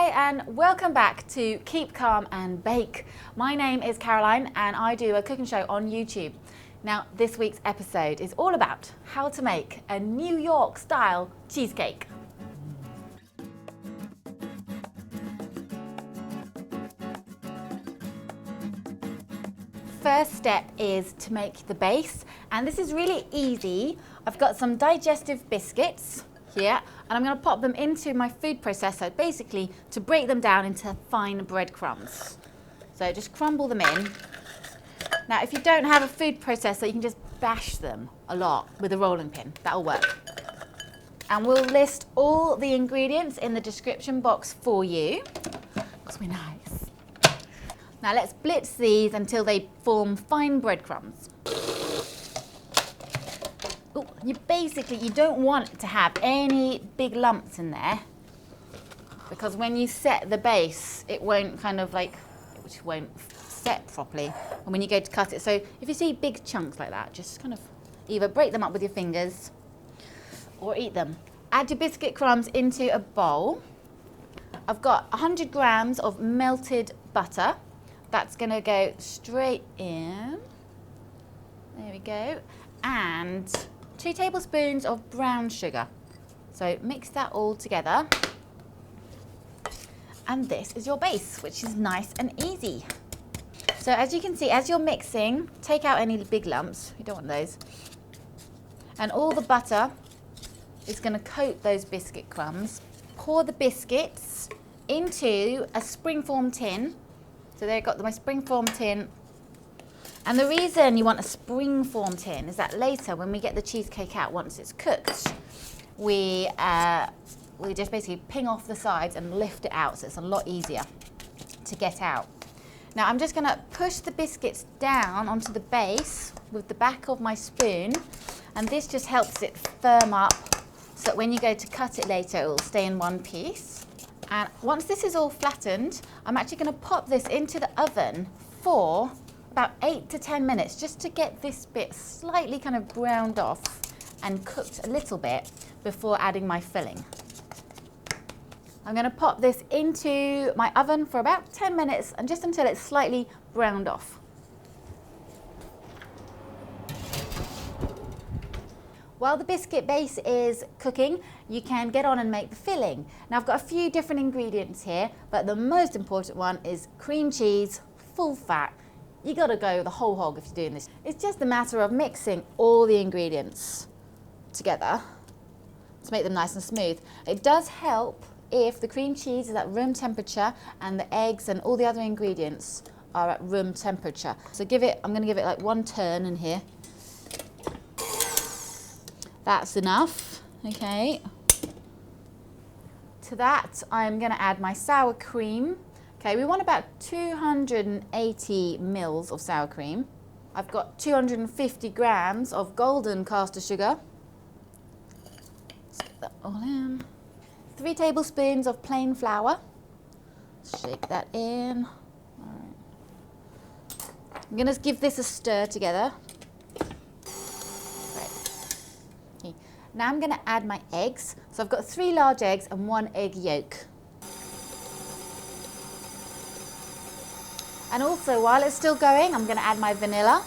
Hi and welcome back to Keep Calm and Bake. My name is Caroline and I do a cooking show on YouTube. Now this week's episode is all about how to make a New York style cheesecake. First step is to make the base, and this is really easy. I've got some digestive biscuits here and I'm going to pop them into my food processor, basically to break them down into fine breadcrumbs. So just crumble them in. Now if you don't have a food processor, you can just bash them a lot with a rolling pin. That'll work. And we'll list all the ingredients in the description box for you, because we're nice. Now let's blitz these until they form fine breadcrumbs. Ooh, you don't want to have any big lumps in there, because when you set the base, it won't won't set properly. And when you go to cut it, so if you see big chunks like that, just kind of either break them up with your fingers or eat them. Add your biscuit crumbs into a bowl. I've got 100 grams of melted butter. That's going to go straight in. There we go. And 2 tablespoons of brown sugar. So mix that all together. And this is your base, which is nice and easy. So as you can see, as you're mixing, take out any big lumps. You don't want those. And all the butter is going to coat those biscuit crumbs. Pour the biscuits into a springform tin. So there I've got my springform tin. And the reason you want a springform tin is that later when we get the cheesecake out, once it's cooked, we just basically ping off the sides and lift it out, so it's a lot easier to get out. Now I'm just going to push the biscuits down onto the base with the back of my spoon, and this just helps it firm up so that when you go to cut it later, it will stay in one piece. And once this is all flattened, I'm actually going to pop this into the oven for about 8 to 10 minutes, just to get this bit slightly kind of browned off and cooked a little bit before adding my filling. I'm going to pop this into my oven for about 10 minutes and just until it's slightly browned off. While the biscuit base is cooking, you can get on and make the filling. Now I've got a few different ingredients here, but the most important one is cream cheese, full fat. You got to go the whole hog if you're doing this. It's just a matter of mixing all the ingredients together to make them nice and smooth. It does help if the cream cheese is at room temperature and the eggs and all the other ingredients are at room temperature. So I'm going to give it like 1 turn in here. That's enough, okay. To that, I'm going to add my sour cream. Okay, we want about 280 mils of sour cream. I've got 250 grams of golden caster sugar. Stick that all in. 3 tablespoons of plain flour. Shake that in. All right. I'm going to give this a stir together. Now I'm going to add my eggs. So I've got 3 large eggs and 1 egg yolk. And also, while it's still going, I'm going to add my vanilla.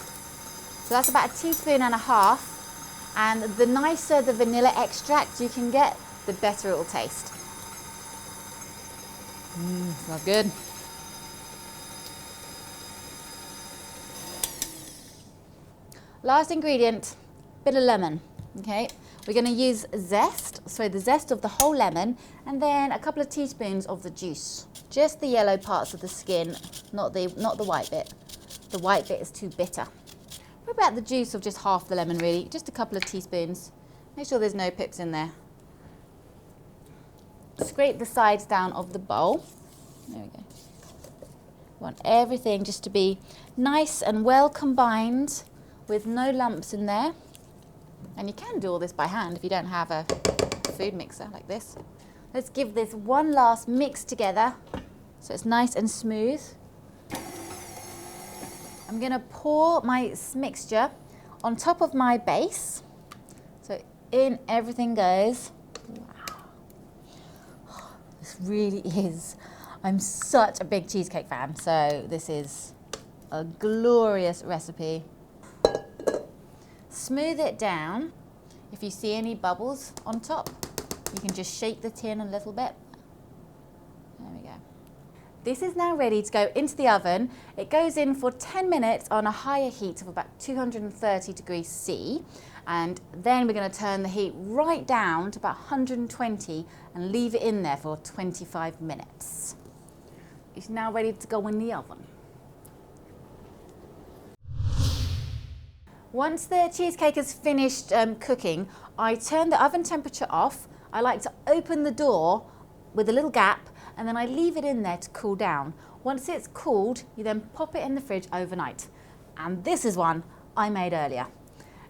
So that's about 1.5 teaspoons. And the nicer the vanilla extract you can get, the better it will taste. Smells good. Last ingredient, bit of lemon. Okay. We're going to use zest, so the zest of the whole lemon, and then a couple of teaspoons of the juice. Just the yellow parts of the skin, not the white bit. The white bit is too bitter. What about the juice of just half the lemon, really? Just a couple of teaspoons. Make sure there's no pips in there. Scrape the sides down of the bowl. There we go. We want everything just to be nice and well combined with no lumps in there. And you can do all this by hand if you don't have a food mixer like this. Let's give this one last mix together so it's nice and smooth. I'm going to pour my mixture on top of my base. So in everything goes. Wow. This really is. I'm such a big cheesecake fan, so this is a glorious recipe. Smooth it down. If you see any bubbles on top, you can just shake the tin a little bit. There we go. This is now ready to go into the oven. It goes in for 10 minutes on a higher heat of about 230 degrees C. And then we're going to turn the heat right down to about 120 and leave it in there for 25 minutes. It's now ready to go in the oven. Once the cheesecake is finished cooking, I turn the oven temperature off. I like to open the door with a little gap, and then I leave it in there to cool down. Once it's cooled, you then pop it in the fridge overnight. And this is one I made earlier.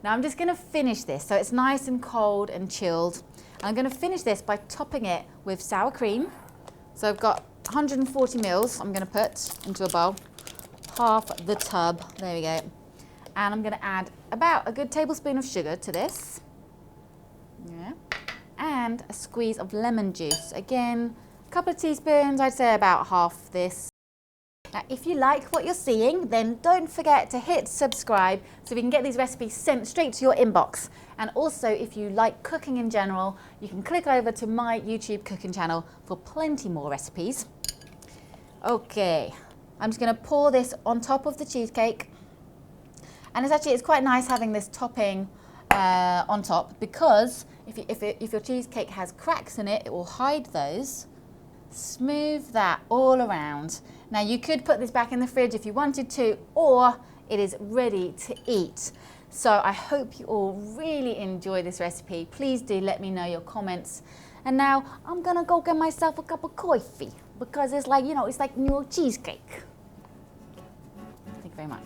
Now I'm just going to finish this so it's nice and cold and chilled. I'm going to finish this by topping it with sour cream. So I've got 140 mils I'm going to put into a bowl, half the tub, there we go. And I'm going to add about a good tablespoon of sugar to this. Yeah. And a squeeze of lemon juice. Again, a couple of teaspoons, I'd say about half this. Now, if you like what you're seeing, then don't forget to hit subscribe so we can get these recipes sent straight to your inbox. And also, if you like cooking in general, you can click over to my YouTube cooking channel for plenty more recipes. Okay, I'm just going to pour this on top of the cheesecake. And it's quite nice having this topping on top, because if your cheesecake has cracks in it, it will hide those. Smooth that all around. Now you could put this back in the fridge if you wanted to, or it is ready to eat. So I hope you all really enjoy this recipe. Please do let me know your comments. And now I'm gonna go get myself a cup of coffee, because it's like, you know, it's like new cheesecake. Thank you very much.